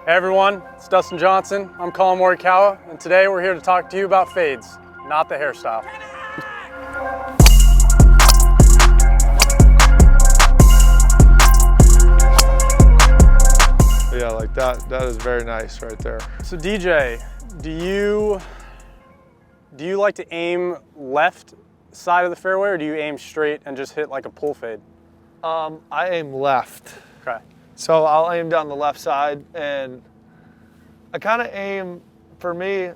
Hey everyone, it's Dustin Johnson. I'm Collin Morikawa, and today we're here to talk to you about fades, not the hairstyle. Yeah, like that is very nice right there. So DJ, do you like to aim left side of the fairway, or do you aim straight and just hit like a pull fade? I aim left. Okay. So I'll aim down the left side, and I kind of aim, for me,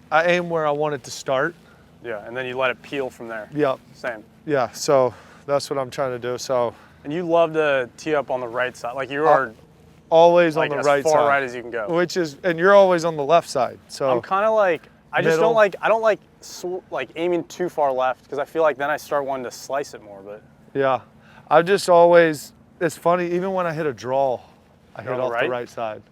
I aim where I want it to start. Yeah, and then you let it peel from there. Yep. Same. Yeah, so that's what I'm trying to do. So. And you love to tee up on the right side, like you are always like on the right side. as far right as you can go. And you're always on the left side. So I'm kind of like, I don't like aiming too far left, because I feel like then I start wanting to slice it more. But yeah, I just always. It's funny, even when I hit a draw, I hit off right? the right side.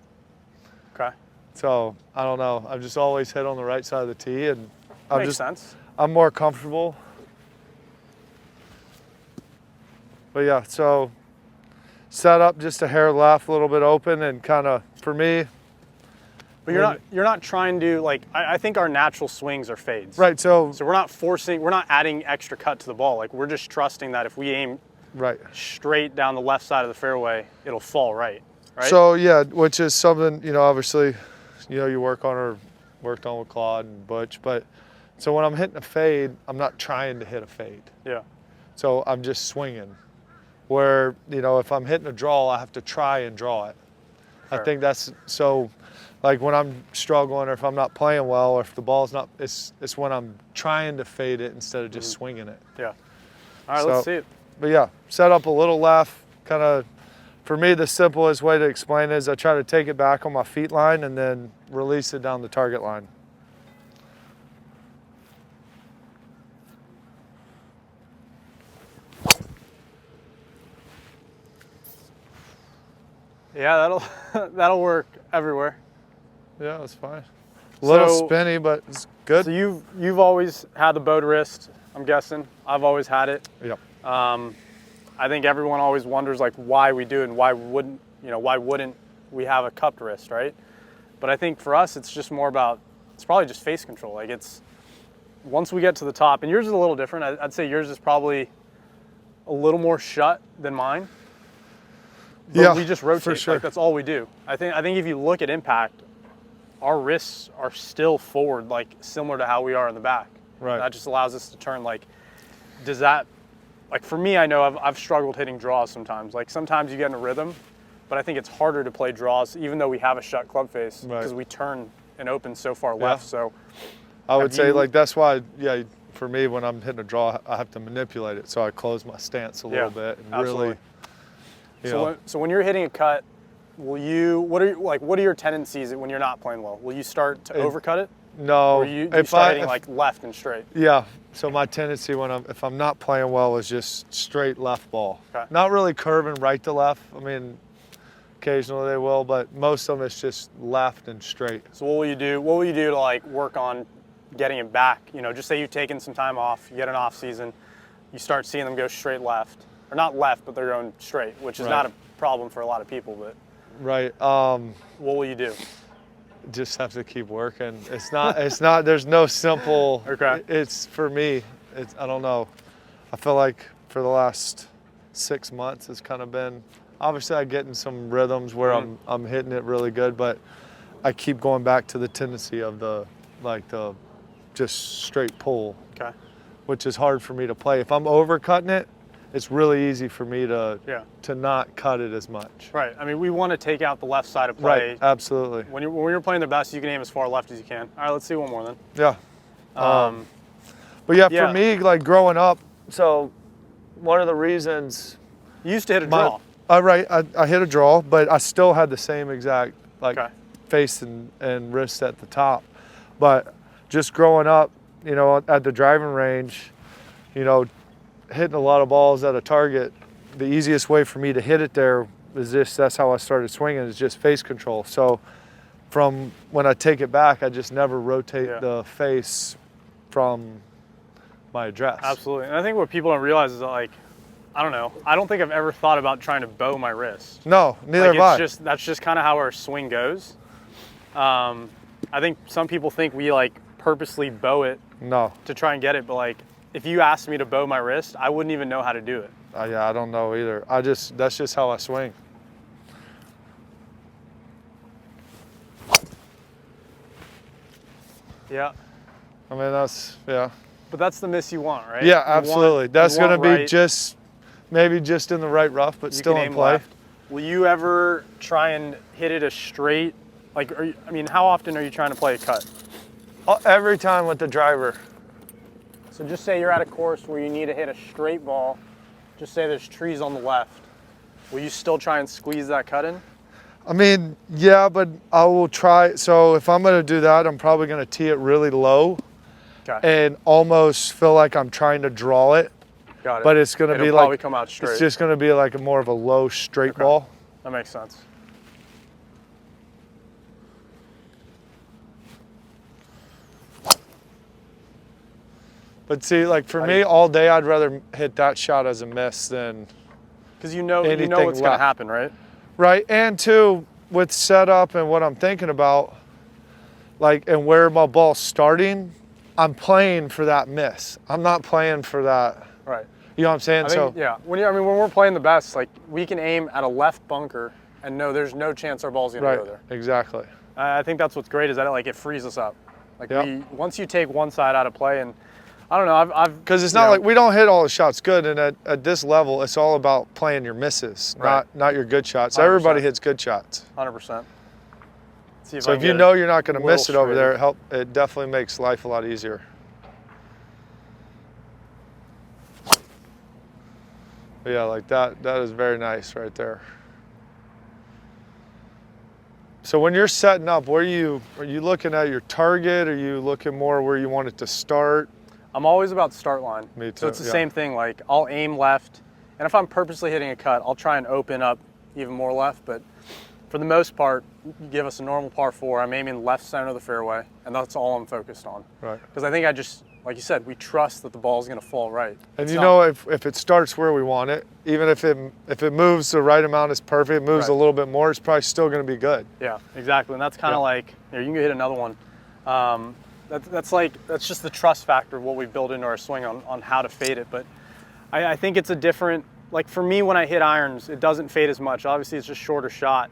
Okay. So I don't know. I've just always hit on the right side of the tee, and Makes sense. I'm more comfortable. But yeah, so set up just a hair left, a little bit open, and kind of for me. But you're not trying to like. I think our natural swings are fades. Right. So we're not adding extra cut to the ball. Like, we're just trusting that if we aim straight down the left side of the fairway, it'll fall right. Right. So yeah, which is something, obviously, you work on or worked on with Claude and Butch. But so when I'm hitting a fade, I'm not trying to hit a fade. Yeah. So I'm just swinging. Where, if I'm hitting a draw, I have to try and draw it. Fair. I think that's so, like when I'm struggling or if I'm not playing well or if the ball's not, it's when I'm trying to fade it instead of just swinging it. Yeah. All right, let's see it. But yeah, set up a little left, kind of, for me, the simplest way to explain it is I try to take it back on my feet line and then release it down the target line. Yeah, that'll work everywhere. Yeah, that's fine. A little spinny, but it's good. So you've always had the bowed wrist, I'm guessing. I've always had it. Yep. I think everyone always wonders like why we do it and why wouldn't we have a cupped wrist, right? But I think for us it's just more about, it's probably just face control. Like, it's once we get to the top, and yours is a little different. I'd say yours is probably a little more shut than mine. But yeah, we just rotate. For sure. Like, that's all we do. I think if you look at impact, our wrists are still forward, like similar to how we are in the back. Right. That just allows us to turn. Like, does that, like for me, I know I've struggled hitting draws sometimes. Like, sometimes you get in a rhythm, but I think it's harder to play draws even though we have a shut club face, because we turn and open so far left. So I would say like that's why, yeah, for me when I'm hitting a draw, I have to manipulate it. So I close my stance a little bit and absolutely. really. So when you're hitting a cut, what are your tendencies when you're not playing well? Will you start to overcut it? No. Or you start hitting like left and straight? Yeah. So my tendency if I'm not playing well is just straight left ball. Okay. Not really curving right to left. I mean, occasionally they will, but most of them it's just left and straight. So what will you do? What will you do to like work on getting it back? Just say you've taken some time off, you get an off season, you start seeing them go straight left. Or not left, but they're going straight, which is not a problem for a lot of people. But right. What will you do? Just have to keep working. It's not. There's no simple. Okay. It's for me. I don't know. I feel like for the last 6 months, it's kind of been. Obviously, I get in some rhythms where I'm hitting it really good, but I keep going back to the tendency of the just straight pull. Okay. Which is hard for me to play. If I'm overcutting it, it's really easy for me to not cut it as much. Right. I mean, we want to take out the left side of play. Right. Absolutely. When you're playing the best, you can aim as far left as you can. All right, let's see one more then. Yeah. But yeah, for me, like growing up, so one of the reasons you used to hit a draw. I hit a draw, but I still had the same exact face and wrist at the top. But just growing up, at the driving range, hitting a lot of balls at a target, the easiest way for me to hit it there is that's how I started swinging, is just face control. So from when I take it back, I just never rotate the face from my address. Absolutely. And I think what people don't realize is that, like, I don't know. I don't think I've ever thought about trying to bow my wrist. No, neither have I. That's just kind of how our swing goes. I think some people think we like purposely bow it to try and get it, but like if you asked me to bow my wrist, I wouldn't even know how to do it. Yeah, I don't know either. That's just how I swing. Yeah. I mean, yeah. But that's the miss you want, right? Yeah, absolutely. That's going to be right. maybe just in the right rough, but still in play. Left. Will you ever try and hit it a straight? Like, how often are you trying to play a cut? Every time with the driver. So just say you're at a course where you need to hit a straight ball. Just say there's trees on the left. Will you still try and squeeze that cut in? I mean, yeah, but I will try. So if I'm going to do that, I'm probably going to tee it really low and almost feel like I'm trying to draw it. Got it. But it's going to be like come out straight. It's just going to be like more of a low straight ball. That makes sense. But see, like for me, all day, I'd rather hit that shot as a miss than because you know what's going to happen, right? Right, and two, with setup and what I'm thinking about, like, and where my ball's starting, I'm playing for that miss. I'm not playing for that. Right. You know what I'm saying? Yeah. When we're playing the best, like we can aim at a left bunker and know there's no chance our ball's gonna go there. Exactly. I think that's what's great is that it frees us up. Like once you take one side out of play, and I don't know, because it's not like we don't hit all the shots good, and at this level, it's all about playing your misses, not your good shots. 100%. Everybody hits good shots. 100%. So if you know you're not going to miss it over there, it definitely makes life a lot easier. But yeah, like that is very nice right there. So when you're setting up, are you looking at your target? Are you looking more where you want it to start? I'm always about start line. Me too. So it's the same thing. Like I'll aim left, and if I'm purposely hitting a cut, I'll try and open up even more left. But for the most part, you give us a normal par 4. I'm aiming left center of the fairway, and that's all I'm focused on. Right. Because I think like you said, we trust that the ball is going to fall right. And if it starts where we want it, even if it moves the right amount, it's perfect. It moves a little bit more, it's probably still going to be good. Yeah, exactly. And that's kind of like, you can hit another one. That's just the trust factor of what we build into our swing on how to fade it. But I think it's a different, like for me when I hit irons, it doesn't fade as much. Obviously it's just shorter shot.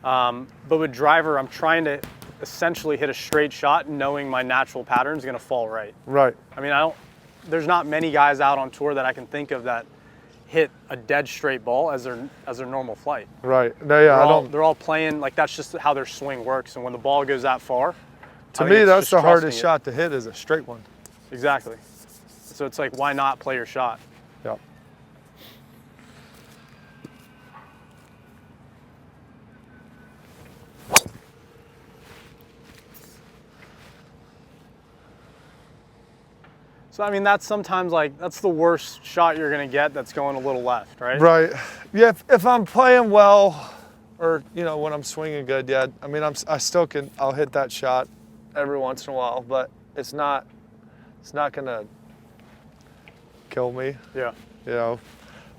But with driver, I'm trying to essentially hit a straight shot knowing my natural pattern is going to fall right. Right. I mean, there's not many guys out on tour that I can think of that hit a dead straight ball as their normal flight. Right. No, yeah, they're all playing, like that's just how their swing works. And when the ball goes that far, to me, that's the hardest shot to hit is a straight one. Exactly. So it's like, why not play your shot? Yeah. So, I mean, that's sometimes that's the worst shot you're going to get that's going a little left, right? Right. Yeah, if I'm playing well or, when I'm swinging good, yeah, I mean, I'll hit that shot every once in a while, but it's not going to kill me. Yeah.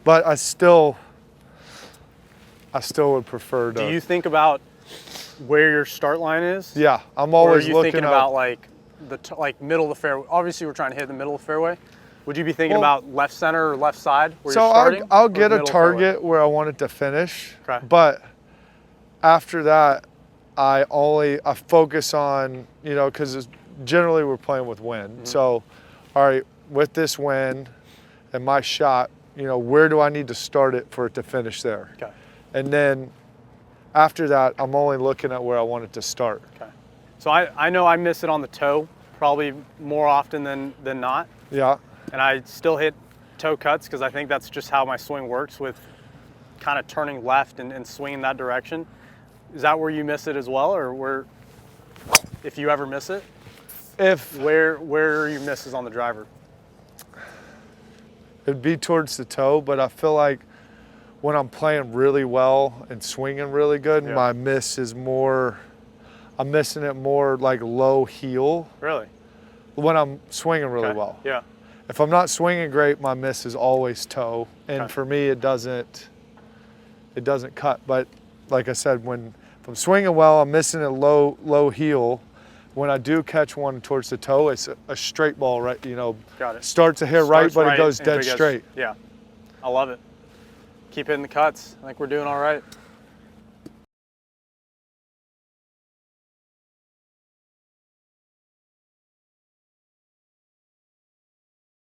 But I still would prefer to. Do you think about where your start line is? Yeah, I'm always looking. Or are you thinking about the middle of the fairway? Obviously, we're trying to hit the middle of the fairway. Would you be thinking about left center or left side where you're starting? I'll get a target where I want it to finish. Okay. But after that, I focus on, because generally we're playing with wind. Mm-hmm. So, all right, with this wind and my shot, where do I need to start it for it to finish there? Okay. And then after that, I'm only looking at where I want it to start. Okay. So I know I miss it on the toe probably more often than not. Yeah. And I still hit toe cuts because I think that's just how my swing works with kind of turning left and swinging that direction. Is that where you miss it as well, or if you ever miss it? Where are your misses on the driver? It'd be towards the toe, but I feel like when I'm playing really well and swinging really good, my miss is I'm missing it more like low heel. Really? When I'm swinging really well. Yeah. if I'm not swinging great, my miss is always toe. And for me, it doesn't cut. But like I said, if I'm swinging well, I'm missing a low heel. When I do catch one towards the toe, it's a straight ball, right? You know, got it. Starts to hit right, but it goes dead straight. Yeah, I love it. Keep hitting the cuts. I think we're doing all right.